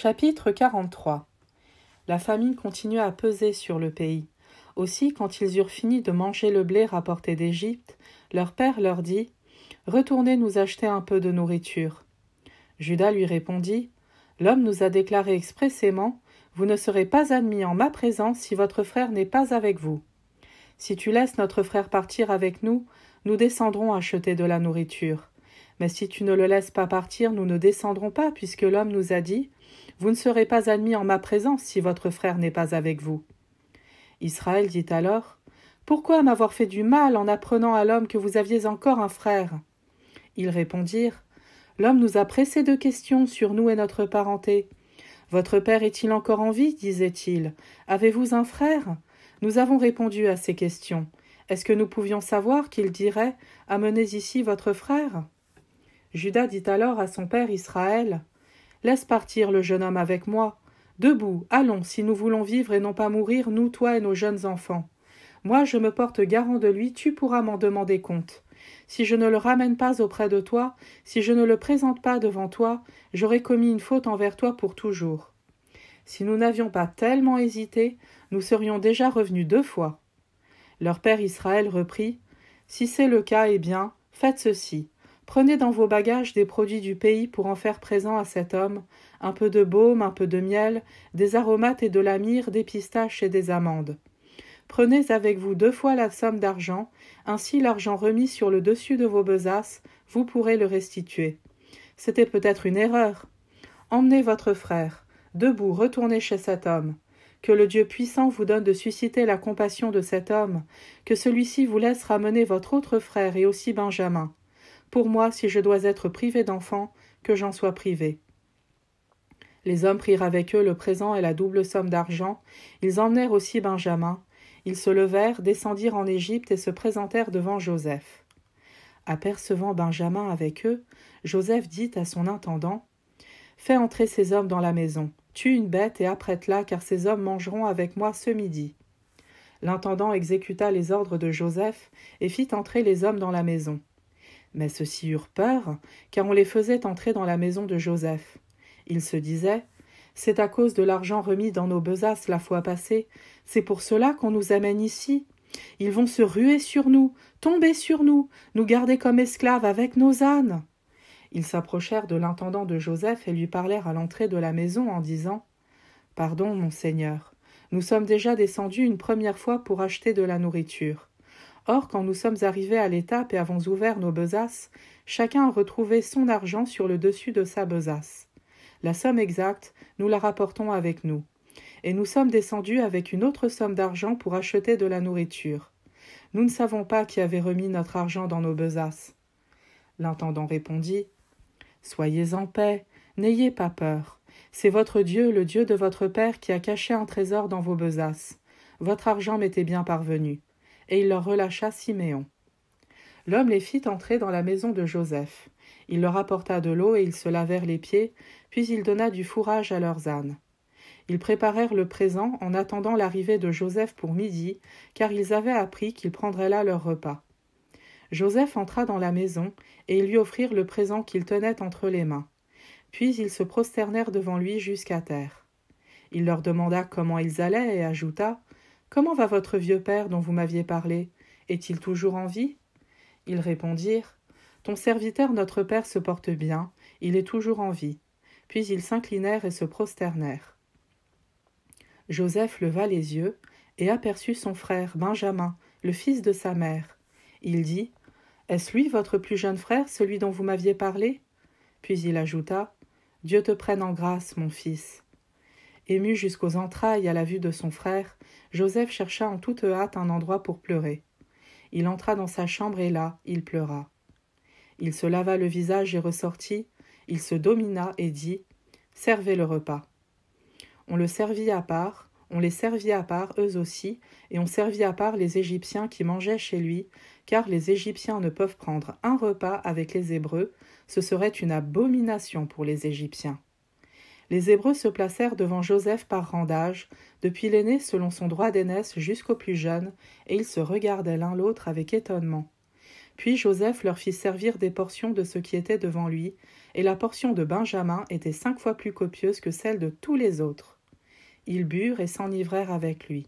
Chapitre 43. La famine continua à peser sur le pays. Aussi, quand ils eurent fini de manger le blé rapporté d'Égypte, leur père leur dit « Retournez nous acheter un peu de nourriture. » Juda lui répondit « L'homme nous a déclaré expressément « Vous ne serez pas admis en ma présence si votre frère n'est pas avec vous. Si tu laisses notre frère partir avec nous, nous descendrons acheter de la nourriture. Mais si tu ne le laisses pas partir, nous ne descendrons pas, puisque l'homme nous a dit « Vous ne serez pas admis en ma présence si votre frère n'est pas avec vous. » Israël dit alors « Pourquoi m'avoir fait du mal en apprenant à l'homme que vous aviez encore un frère ?» Ils répondirent « L'homme nous a pressé de questions sur nous et notre parenté. Votre père est-il encore en vie, disait-il. Avez-vous un frère ? Nous avons répondu à ces questions. Est-ce que nous pouvions savoir qu'il dirait « Amenez ici votre frère ?» Juda dit alors à son père Israël « Laisse partir le jeune homme avec moi. Debout, allons, si nous voulons vivre et non pas mourir, nous, toi et nos jeunes enfants. Moi, je me porte garant de lui, tu pourras m'en demander compte. Si je ne le ramène pas auprès de toi, si je ne le présente pas devant toi, j'aurai commis une faute envers toi pour toujours. Si nous n'avions pas tellement hésité, nous serions déjà revenus 2 fois. » Leur père Israël reprit « Si c'est le cas, eh bien, faites ceci. Prenez dans vos bagages des produits du pays pour en faire présent à cet homme, un peu de baume, un peu de miel, des aromates et de la myrrhe, des pistaches et des amandes. Prenez avec vous 2 fois la somme d'argent, ainsi l'argent remis sur le dessus de vos besaces, vous pourrez le restituer. C'était peut-être une erreur. Emmenez votre frère. Debout, retournez chez cet homme. Que le Dieu puissant vous donne de susciter la compassion de cet homme, que celui-ci vous laisse ramener votre autre frère et aussi Benjamin. Pour moi, si je dois être privé d'enfants, que j'en sois privé. » Les hommes prirent avec eux le présent et la double somme d'argent. Ils emmenèrent aussi Benjamin. Ils se levèrent, descendirent en Égypte et se présentèrent devant Joseph. Apercevant Benjamin avec eux, Joseph dit à son intendant « Fais entrer ces hommes dans la maison. Tue une bête et apprête-la, car ces hommes mangeront avec moi ce midi. » L'intendant exécuta les ordres de Joseph et fit entrer les hommes dans la maison. Mais ceux-ci eurent peur, car on les faisait entrer dans la maison de Joseph. Ils se disaient « C'est à cause de l'argent remis dans nos besaces la fois passée, c'est pour cela qu'on nous amène ici. Ils vont se ruer sur nous, tomber sur nous, nous garder comme esclaves avec nos ânes. » Ils s'approchèrent de l'intendant de Joseph et lui parlèrent à l'entrée de la maison en disant « Pardon, mon Seigneur, nous sommes déjà descendus une première fois pour acheter de la nourriture. Or, quand nous sommes arrivés à l'étape et avons ouvert nos besaces, chacun a retrouvé son argent sur le dessus de sa besace. La somme exacte, nous la rapportons avec nous. Et nous sommes descendus avec une autre somme d'argent pour acheter de la nourriture. Nous ne savons pas qui avait remis notre argent dans nos besaces. » L'intendant répondit « Soyez en paix, n'ayez pas peur. C'est votre Dieu, le Dieu de votre père, qui a caché un trésor dans vos besaces. Votre argent m'était bien parvenu. » Et il leur relâcha Siméon. L'homme les fit entrer dans la maison de Joseph. Il leur apporta de l'eau et ils se lavèrent les pieds, puis il donna du fourrage à leurs ânes. Ils préparèrent le présent en attendant l'arrivée de Joseph pour midi, car ils avaient appris qu'il prendrait là leur repas. Joseph entra dans la maison, et ils lui offrirent le présent qu'il tenait entre les mains. Puis ils se prosternèrent devant lui jusqu'à terre. Il leur demanda comment ils allaient et ajouta « Comment va votre vieux père dont vous m'aviez parlé ? Est-il toujours en vie ?» Ils répondirent « Ton serviteur notre père se porte bien, il est toujours en vie. » Puis ils s'inclinèrent et se prosternèrent. Joseph leva les yeux et aperçut son frère Benjamin, le fils de sa mère. Il dit « Est-ce lui votre plus jeune frère, celui dont vous m'aviez parlé ?» Puis il ajouta « Dieu te prenne en grâce, mon fils. » Ému jusqu'aux entrailles à la vue de son frère, Joseph chercha en toute hâte un endroit pour pleurer. Il entra dans sa chambre et là, il pleura. Il se lava le visage et ressortit, il se domina et dit « Servez le repas. » On le servit à part, on les servit à part eux aussi, et on servit à part les Égyptiens qui mangeaient chez lui, car les Égyptiens ne peuvent prendre un repas avec les Hébreux, ce serait une abomination pour les Égyptiens. Les Hébreux se placèrent devant Joseph par rang d'âge, depuis l'aîné selon son droit d'aînesse jusqu'au plus jeune, et ils se regardaient l'un l'autre avec étonnement. Puis Joseph leur fit servir des portions de ce qui était devant lui, et la portion de Benjamin était 5 fois plus copieuse que celle de tous les autres. Ils burent et s'enivrèrent avec lui.